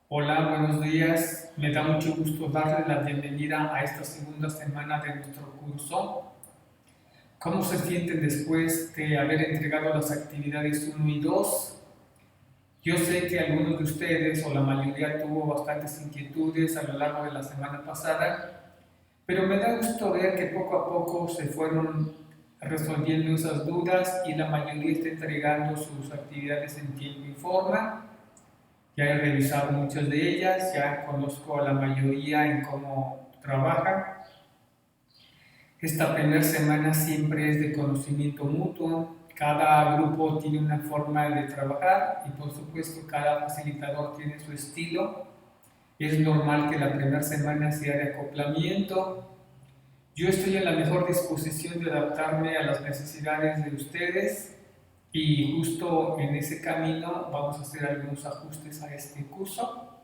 Hola, buenos días. Me da mucho gusto darle la bienvenida a esta segunda semana de nuestro curso. ¿Cómo se sienten después de haber entregado las actividades uno y 2? Yo sé que algunos de ustedes o la mayoría tuvo bastantes inquietudes a lo largo de la semana pasada, pero me da gusto ver que poco a poco se fueron resolviendo esas dudas y la mayoría está entregando sus actividades en tiempo y forma. Ya he revisado muchas de ellas, ya conozco a la mayoría en cómo trabajan. Esta primera semana siempre es de conocimiento mutuo. Cada grupo tiene una forma de trabajar y por supuesto cada facilitador tiene su estilo. Es normal que la primera semana sea de acoplamiento. Yo estoy en la mejor disposición de adaptarme a las necesidades de ustedes y justo en ese camino vamos a hacer algunos ajustes a este curso.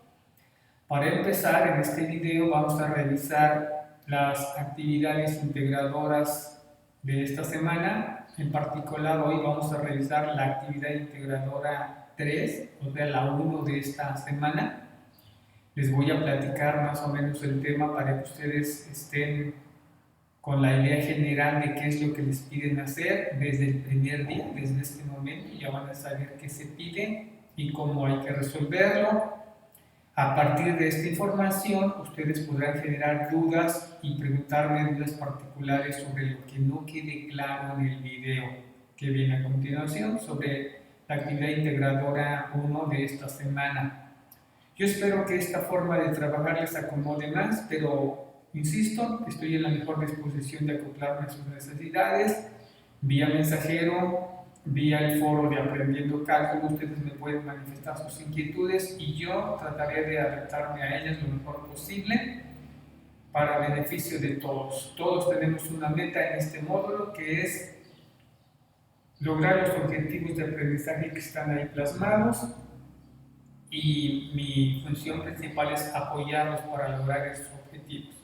Para empezar, en este video vamos a revisar las actividades integradoras de esta semana. En particular, hoy vamos a revisar la actividad integradora 3, o sea, la 1 de esta semana. Les voy a platicar más o menos el tema para que ustedes estén con la idea general de qué es lo que les piden hacer desde el primer día, desde este momento. Ya van a saber qué se pide y cómo hay que resolverlo. A partir de esta información, ustedes podrán generar dudas y preguntarme dudas particulares sobre lo que no quede claro en el video que viene a continuación sobre la actividad integradora 1 de esta semana. Yo espero que esta forma de trabajar les acomode más, pero insisto, estoy en la mejor disposición de acoplarme a sus necesidades. Vía mensajero, vía el foro de Aprendiendo Cálculo, ustedes me pueden manifestar sus inquietudes y yo trataré de adaptarme a ellas lo mejor posible para beneficio de todos. Todos tenemos una meta en este módulo que es lograr los objetivos de aprendizaje que están ahí plasmados y mi función principal es apoyarlos para lograr esos objetivos.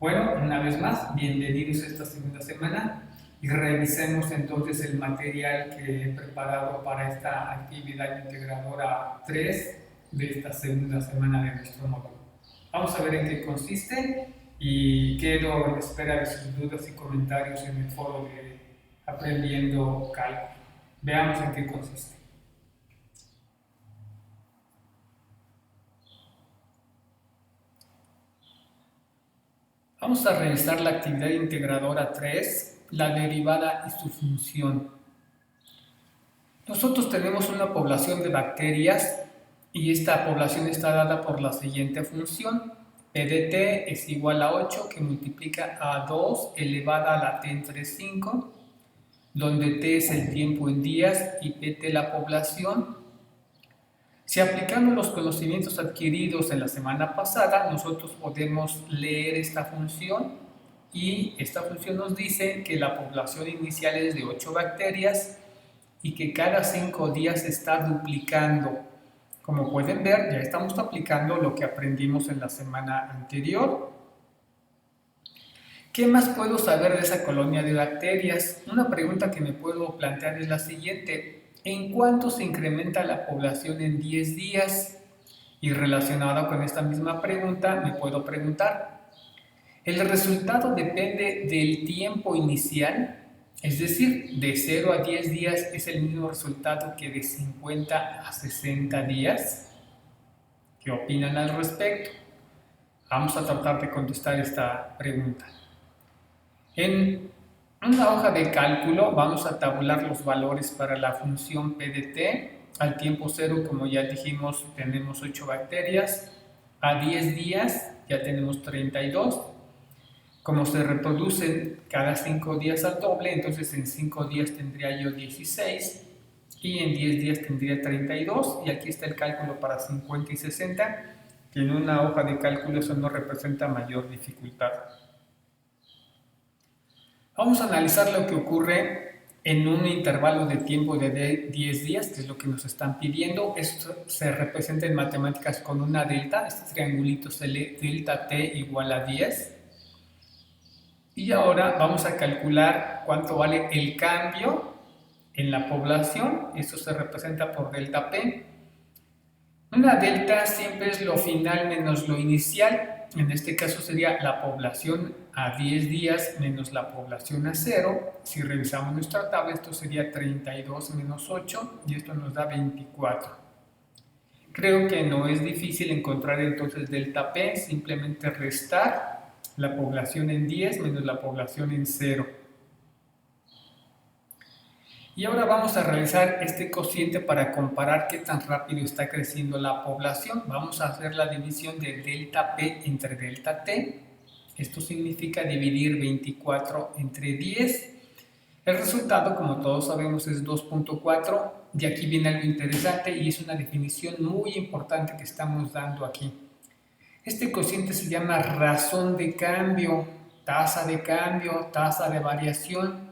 Bueno, una vez más, bienvenidos a esta segunda semana y revisemos entonces el material que he preparado para esta actividad integradora 3 de esta segunda semana de nuestro módulo. Vamos a ver en qué consiste y quedo en espera de sus dudas y comentarios en el foro de Aprendiendo Cálculo. Veamos en qué consiste. Vamos a revisar la actividad integradora 3, la derivada y su función. Nosotros tenemos una población de bacterias y esta población está dada por la siguiente función. P de t es igual a 8 que multiplica a 2 elevada a la t entre 5, donde t es el tiempo en días y pt la población. Si aplicamos los conocimientos adquiridos en la semana pasada, nosotros podemos leer esta función y esta función nos dice que la población inicial es de 8 bacterias y que cada 5 días se está duplicando. Como pueden ver, ya estamos aplicando lo que aprendimos en la semana anterior. ¿Qué más puedo saber de esa colonia de bacterias? Una pregunta que me puedo plantear es la siguiente. ¿En cuánto se incrementa la población en 10 días? Y relacionada con esta misma pregunta, me puedo preguntar, ¿el resultado depende del tiempo inicial? Es decir, de 0 a 10 días es el mismo resultado que de 50 a 60 días. ¿Qué opinan al respecto? Vamos a tratar de contestar esta pregunta. En una hoja de cálculo vamos a tabular los valores para la función P de t. Al tiempo 0, como ya dijimos, tenemos 8 bacterias. A 10 días ya tenemos 32. Como se reproducen cada 5 días al doble, entonces en 5 días tendría yo 16 y en 10 días tendría 32. Y aquí está el cálculo para 50 y 60, que en una hoja de cálculo eso no representa mayor dificultad. Vamos a analizar lo que ocurre en un intervalo de tiempo de 10 días, que es lo que nos están pidiendo. Esto se representa en matemáticas con una delta. Este triangulito se lee delta t igual a 10. Y ahora vamos a calcular cuánto vale el cambio en la población. Esto se representa por delta p. Una delta siempre es lo final menos lo inicial. En este caso sería la población a 10 días menos la población a 0. Si revisamos nuestra tabla, esto sería 32 menos 8 y esto nos da 24. Creo que no es difícil encontrar entonces delta P, simplemente restar la población en 10 menos la población en 0. Y ahora vamos a realizar este cociente para comparar qué tan rápido está creciendo la población. Vamos a hacer la división de delta P entre delta T. Esto significa dividir 24 entre 10. El resultado, como todos sabemos, es 2.4. Y aquí viene algo interesante y es una definición muy importante que estamos dando aquí. Este cociente se llama razón de cambio, tasa de variación.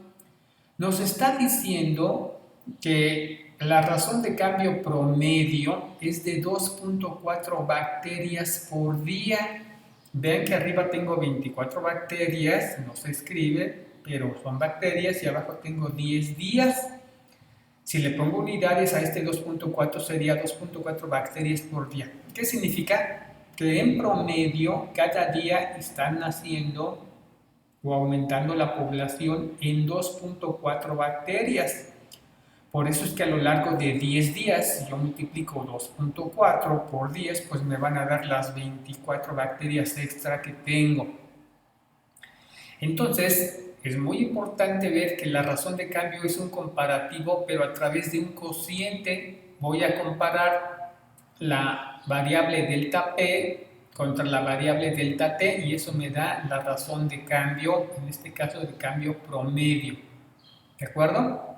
Nos está diciendo que la razón de cambio promedio es de 2.4 bacterias por día. Vean que arriba tengo 24 bacterias, no se escribe, pero son bacterias y abajo tengo 10 días. Si le pongo unidades a este 2.4 sería 2.4 bacterias por día. ¿Qué significa? Que en promedio cada día están naciendo o aumentando la población en 2.4 bacterias. Por eso es que a lo largo de 10 días, si yo multiplico 2.4 por 10, pues me van a dar las 24 bacterias extra que tengo. Entonces, es muy importante ver que la razón de cambio es un comparativo, pero a través de un cociente. Voy a comparar la variable delta P contra la variable delta T y eso me da la razón de cambio, en este caso de cambio promedio. ¿De acuerdo?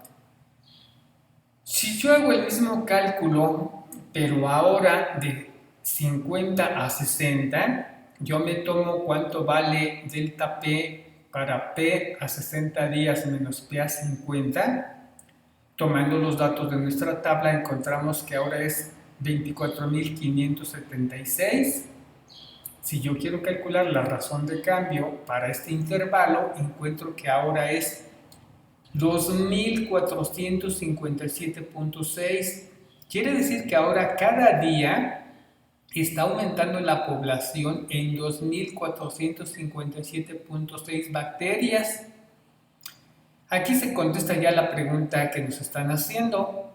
Si yo hago el mismo cálculo, pero ahora de 50 a 60, yo me tomo cuánto vale delta P para P a 60 días menos P a 50. Tomando los datos de nuestra tabla, encontramos que ahora es 24.576. Si yo quiero calcular la razón de cambio para este intervalo, encuentro que ahora es 2.457.6. Quiere decir que ahora cada día está aumentando la población en 2.457.6 bacterias. Aquí se contesta ya la pregunta que nos están haciendo.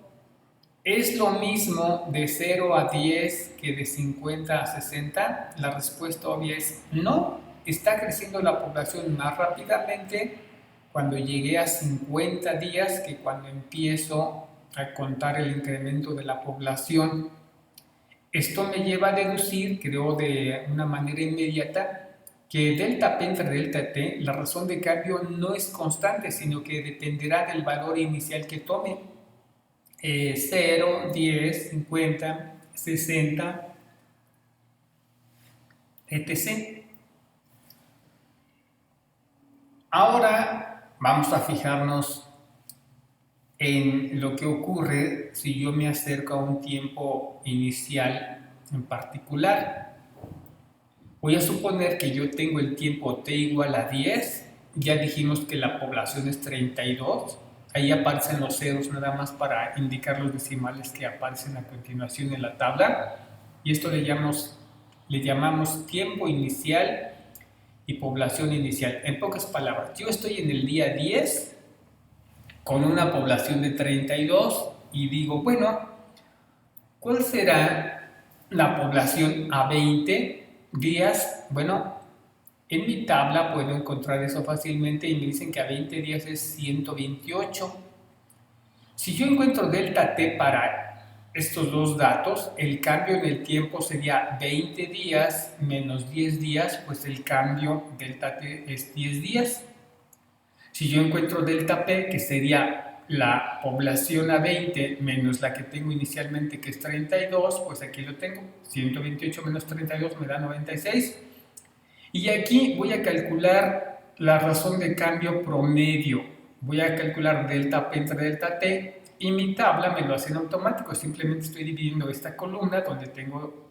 ¿Es lo mismo de 0 a 10 que de 50 a 60? La respuesta obvia es no. Está creciendo la población más rápidamente cuando llegué a 50 días que cuando empiezo a contar el incremento de la población. Esto me lleva a deducir, creo de una manera inmediata, que delta P entre delta T, la razón de cambio no es constante, sino que dependerá del valor inicial que tome. 0, 10, 50, 60, etc. Ahora vamos a fijarnos en lo que ocurre si yo me acerco a un tiempo inicial en particular. Voy a suponer que yo tengo el tiempo t igual a 10, ya dijimos que la población es 32, ahí aparecen los ceros nada más para indicar los decimales que aparecen a continuación en la tabla, y esto le llamamos tiempo inicial y población inicial. En pocas palabras, yo estoy en el día 10 con una población de 32 y digo, bueno, ¿cuál será la población a 20 días? Bueno, en mi tabla puedo encontrar eso fácilmente y me dicen que a 20 días es 128. Si yo encuentro delta T para estos dos datos, el cambio en el tiempo sería 20 días menos 10 días, pues el cambio delta T es 10 días. Si yo encuentro delta P, que sería la población a 20 menos la que tengo inicialmente, que es 32, pues aquí lo tengo, 128 menos 32 me da 96. Y aquí voy a calcular la razón de cambio promedio. Voy a calcular delta P entre delta T y mi tabla me lo hace en automático. Simplemente estoy dividiendo esta columna donde tengo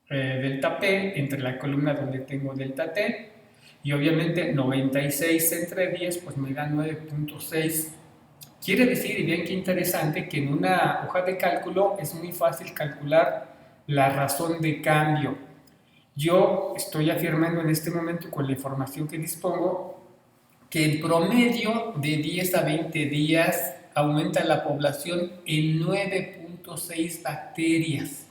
delta P entre la columna donde tengo delta T. Y obviamente 96 entre 10 pues me da 9.6. Quiere decir, y bien qué interesante, que en una hoja de cálculo es muy fácil calcular la razón de cambio. Yo estoy afirmando en este momento con la información que dispongo que en promedio de 10 a 20 días aumenta la población en 9.6 bacterias.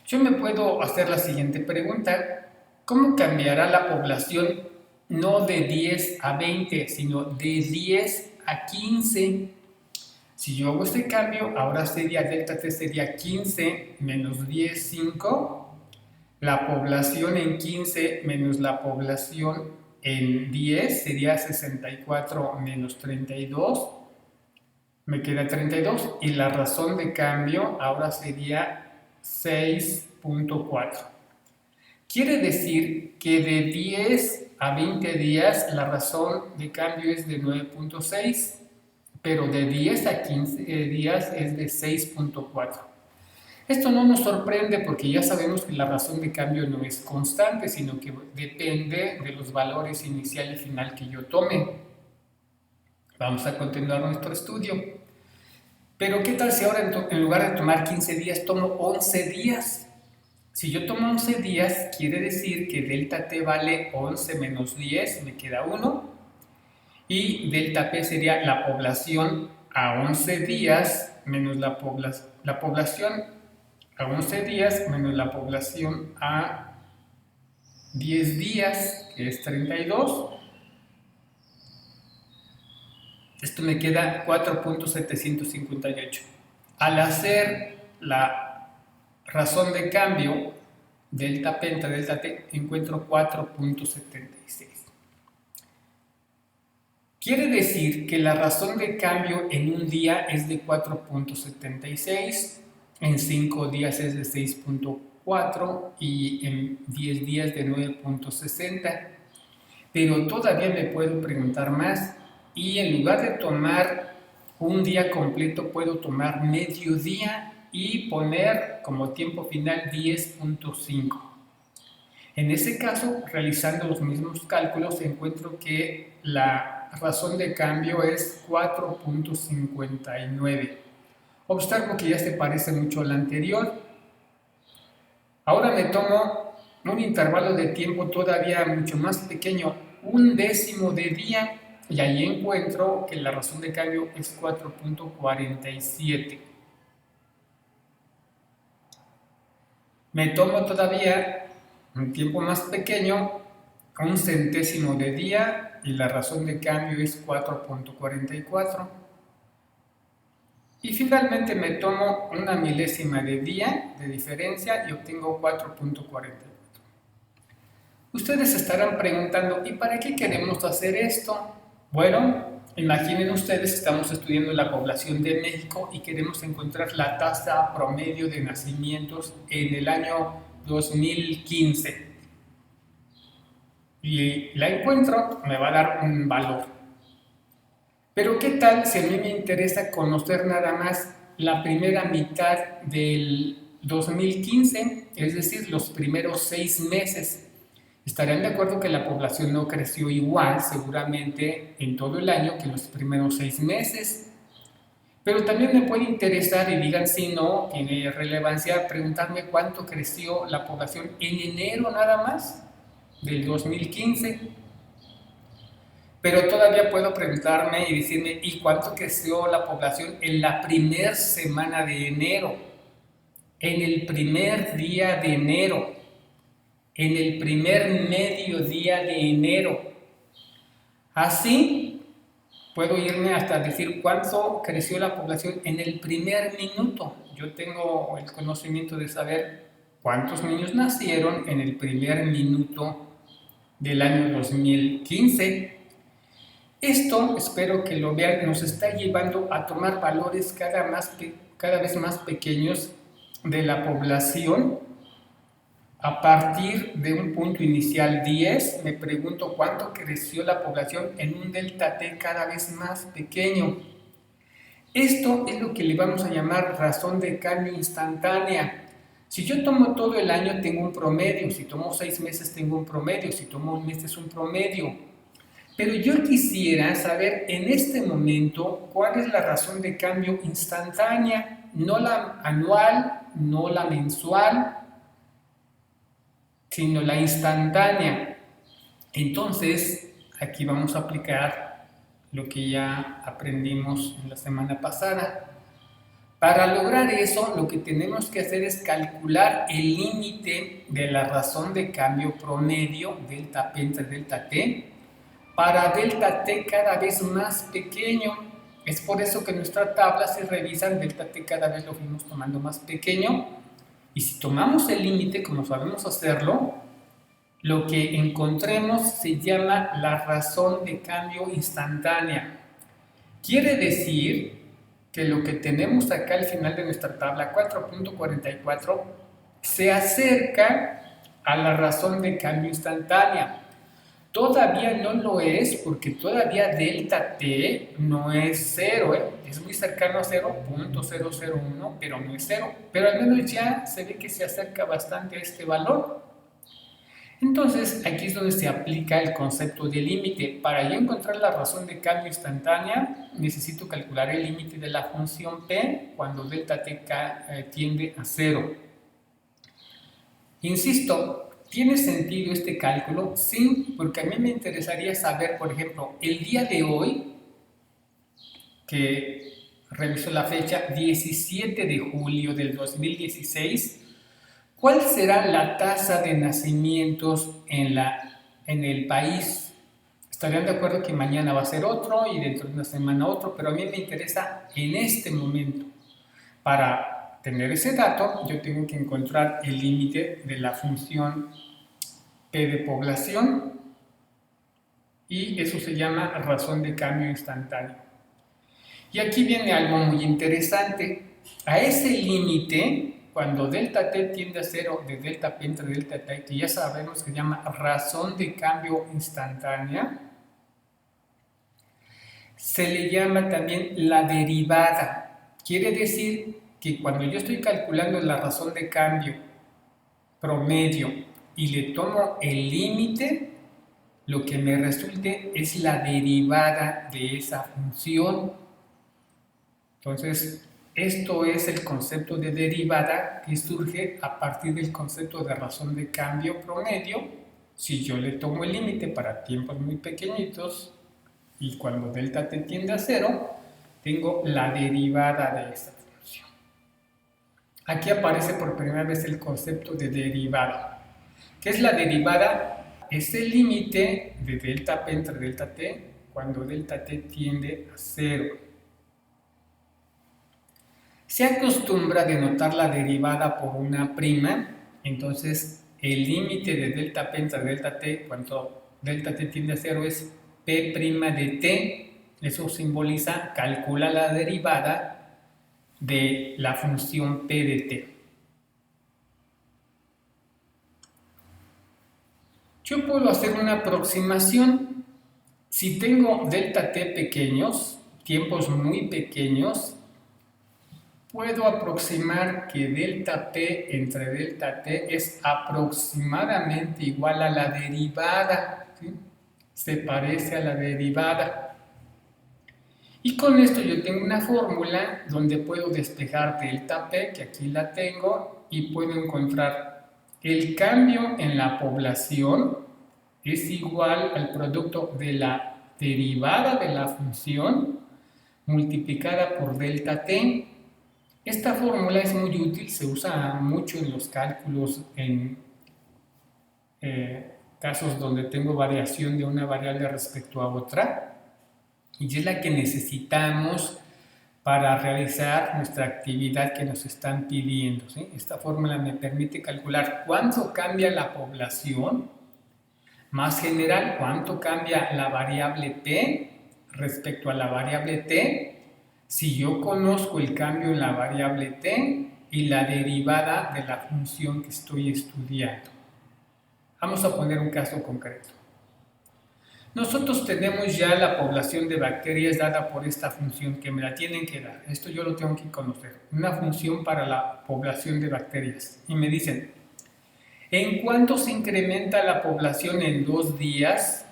Yo me puedo hacer la siguiente pregunta: ¿cómo cambiará la población no de 10 a 20, sino de 10 a 15? Si yo hago este cambio, ahora sería delta T sería 15 menos 10, 5. La población en 15 menos la población en 10 sería 64 menos 32. Me queda 32 y la razón de cambio ahora sería 6.4. Quiere decir que de 10 a 20 días la razón de cambio es de 9.6, pero de 10 a 15 días es de 6.4. Esto no nos sorprende porque ya sabemos que la razón de cambio no es constante, sino que depende de los valores inicial y final que yo tome. Vamos a continuar nuestro estudio. Pero ¿qué tal si ahora en lugar de tomar 15 días tomo 11 días? Si yo tomo 11 días, quiere decir que delta T vale 11 menos 10, me queda 1. Y delta P sería la población a 11 días menos la población a 11 días menos la población a 10 días, que es 32. Esto me queda 4.758. Al hacer la razón de cambio, delta P entre delta T, encuentro 4.76. Quiere decir que la razón de cambio en un día es de 4.76, en 5 días es de 6.4 y en 10 días de 9.60. Pero todavía me puedo preguntar más y en lugar de tomar un día completo puedo tomar medio día y poner como tiempo final 10.5. En ese caso, realizando los mismos cálculos, encuentro que la razón de cambio es 4.59. Observo que ya se parece mucho a la anterior. Ahora me tomo un intervalo de tiempo todavía mucho más pequeño, 1/10 de día, y ahí encuentro que la razón de cambio es 4.47. Me tomo todavía un tiempo más pequeño, 1/100 de día, y la razón de cambio es 4.44. Y finalmente me tomo 1/1000 de día de diferencia y obtengo 4.44. Ustedes se estarán preguntando, ¿y para qué queremos hacer esto? Bueno, imaginen ustedes, estamos estudiando la población de México y queremos encontrar la tasa promedio de nacimientos en el año 2015. Y la encuentro, me va a dar un valor. Pero ¿qué tal si a mí me interesa conocer nada más la primera mitad del 2015, es decir, los primeros 6 meses? Estarían de acuerdo que la población no creció igual, seguramente, en todo el año que en los primeros 6 meses. Pero también me puede interesar, y digan si no, tiene relevancia, preguntarme cuánto creció la población en enero nada más del 2015. Pero todavía puedo preguntarme y decirme, ¿y cuánto creció la población en la primera semana de enero? En el primer día de enero, en el primer mediodía de enero. Así puedo irme hasta decir cuánto creció la población en el primer minuto. Yo tengo el conocimiento de saber cuántos niños nacieron en el primer minuto del año 2015. Esto, espero que lo vean, nos está llevando a tomar valores cada vez más pequeños de la población. A partir de un punto inicial 10, me pregunto cuánto creció la población en un delta T cada vez más pequeño. Esto es lo que le vamos a llamar razón de cambio instantánea. Si yo tomo todo el año tengo un promedio, si tomo 6 meses tengo un promedio, si tomo un mes es un promedio. Pero yo quisiera saber en este momento cuál es la razón de cambio instantánea, no la anual, no la mensual, sino la instantánea. Entonces, aquí vamos a aplicar lo que ya aprendimos en la semana pasada. Para lograr eso, lo que tenemos que hacer es calcular el límite de la razón de cambio promedio, delta P entre delta T, para delta T cada vez más pequeño. Es por eso que en nuestra tabla se revisan delta T cada vez lo fuimos tomando más pequeño. Y si tomamos el límite, como sabemos hacerlo, lo que encontremos se llama la razón de cambio instantánea. Quiere decir que lo que tenemos acá al final de nuestra tabla 4.44 se acerca a la razón de cambio instantánea. Todavía no lo es porque todavía delta T no es 0, es muy cercano a 0.001, pero no es 0. Pero al menos ya se ve que se acerca bastante a este valor. Entonces, aquí es donde se aplica el concepto de límite. Para yo encontrar la razón de cambio instantánea, necesito calcular el límite de la función P cuando delta T tiende a 0. Insisto, ¿tiene sentido este cálculo? Sí, porque a mí me interesaría saber, por ejemplo, el día de hoy, que reviso la fecha, 17 de julio del 2016, ¿cuál será la tasa de nacimientos en el país? Estarían de acuerdo que mañana va a ser otro y dentro de una semana otro, pero a mí me interesa en este momento. Para tener ese dato, yo tengo que encontrar el límite de la función P de población y eso se llama razón de cambio instantáneo. Y aquí viene algo muy interesante. A ese límite, cuando delta T tiende a 0 de delta P entre delta T, que ya sabemos que se llama razón de cambio instantánea, se le llama también la derivada. Quiere decir que cuando yo estoy calculando la razón de cambio promedio y le tomo el límite, lo que me resulte es la derivada de esa función. Entonces, esto es el concepto de derivada que surge a partir del concepto de razón de cambio promedio. Si yo le tomo el límite para tiempos muy pequeñitos y cuando delta T tiende a 0, tengo la derivada de esta función. Aquí aparece por primera vez el concepto de derivada. ¿Qué es la derivada? Es el límite de delta P entre delta T cuando delta T tiende a 0. Se acostumbra a denotar la derivada por una prima, entonces el límite de delta P entre delta T cuando delta T tiende a 0 es P' de T, eso simboliza, calcula la derivada de la función P de T. Yo puedo hacer una aproximación. Si tengo delta T pequeños, tiempos muy pequeños, puedo aproximar que delta P entre delta T es aproximadamente igual a la derivada, ¿sí? Se parece a la derivada. Y con esto yo tengo una fórmula donde puedo despejar delta P, que aquí la tengo, y puedo encontrar el cambio en la población es igual al producto de la derivada de la función multiplicada por delta T. Esta fórmula es muy útil, se usa mucho en los cálculos en casos donde tengo variación de una variable respecto a otra y es la que necesitamos para realizar nuestra actividad que nos están pidiendo, ¿sí? Esta fórmula me permite calcular cuánto cambia la población, más general, cuánto cambia la variable P respecto a la variable T, si yo conozco el cambio en la variable T y la derivada de la función que estoy estudiando. Vamos a poner un caso concreto. Nosotros tenemos ya la población de bacterias dada por esta función que me la tienen que dar. Esto yo lo tengo que conocer. Una función para la población de bacterias. Y me dicen, ¿en cuánto se incrementa la población en 2 días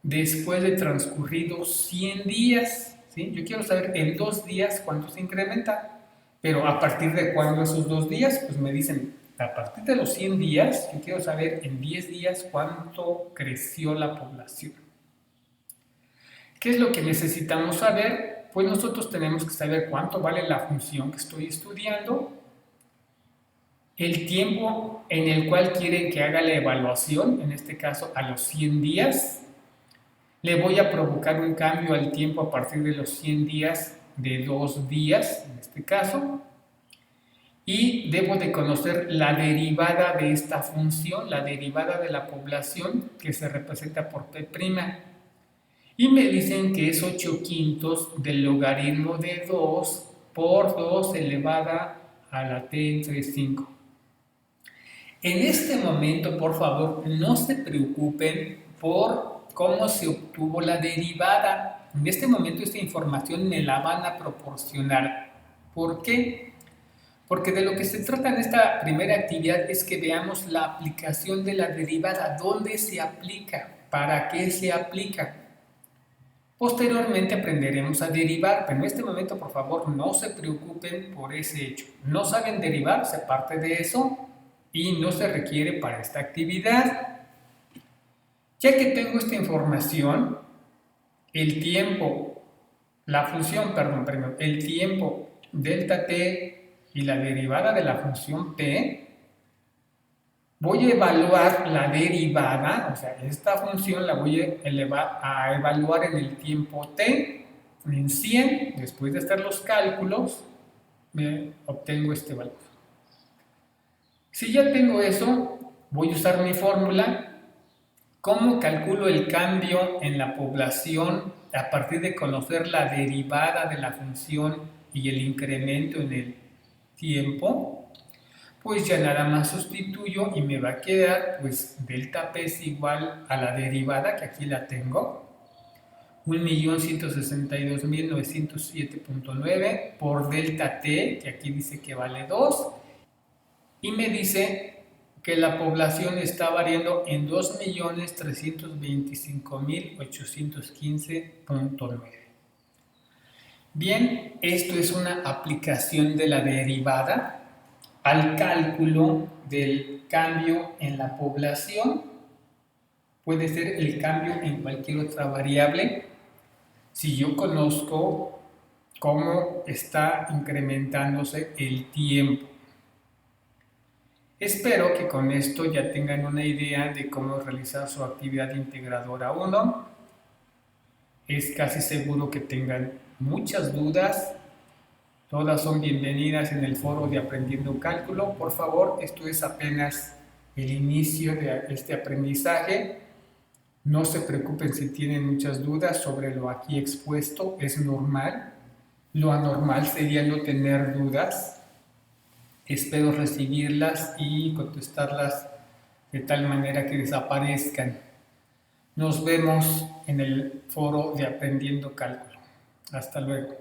después de transcurridos 100 días? ¿Sí? Yo quiero saber en 2 días cuánto se incrementa. Pero ¿a partir de cuándo esos 2 días? Pues me dicen, a partir de los 100 días, yo quiero saber en 10 días cuánto creció la población. ¿Qué es lo que necesitamos saber? Pues nosotros tenemos que saber cuánto vale la función que estoy estudiando, el tiempo en el cual quieren que haga la evaluación, en este caso a los 100 días. Le voy a provocar un cambio al tiempo a partir de los 100 días de 2 días, en este caso. Y debo de conocer la derivada de esta función, la derivada de la población que se representa por P'. Y me dicen que es 8/5 del logaritmo de 2 por 2 elevada a la t entre 5. En este momento, por favor, no se preocupen por cómo se obtuvo la derivada. En este momento esta información me la van a proporcionar. ¿Por qué? Porque de lo que se trata en esta primera actividad es que veamos la aplicación de la derivada, dónde se aplica, para qué se aplica. Posteriormente aprenderemos a derivar, pero en este momento por favor no se preocupen por ese hecho. No saben derivar, se parte de eso y no se requiere para esta actividad. Ya que tengo esta información, el tiempo, la función, perdón, el tiempo delta t y la derivada de la función p, voy a evaluar la derivada, o sea, esta función la voy a evaluar en el tiempo t, en 100, después de hacer los cálculos, me obtengo este valor. Si ya tengo eso, voy a usar mi fórmula. ¿Cómo calculo el cambio en la población a partir de conocer la derivada de la función y el incremento en el tiempo? Pues ya nada más sustituyo y me va a quedar, pues delta p es igual a la derivada, que aquí la tengo, 1.162.907.9 por delta t, que aquí dice que vale 2, y me dice que la población está variando en 2.325.815.9. Bien, esto es una aplicación de la derivada al cálculo del cambio en la población. Puede ser el cambio en cualquier otra variable. Si yo conozco cómo está incrementándose el tiempo. Espero que con esto ya tengan una idea de cómo realizar su actividad integradora 1. Es casi seguro que tengan muchas dudas. Todas son bienvenidas en el foro de Aprendiendo Cálculo. Por favor, esto es apenas el inicio de este aprendizaje. No se preocupen si tienen muchas dudas sobre lo aquí expuesto, es normal. Lo anormal sería no tener dudas. Espero recibirlas y contestarlas de tal manera que desaparezcan. Nos vemos en el foro de Aprendiendo Cálculo. Hasta luego.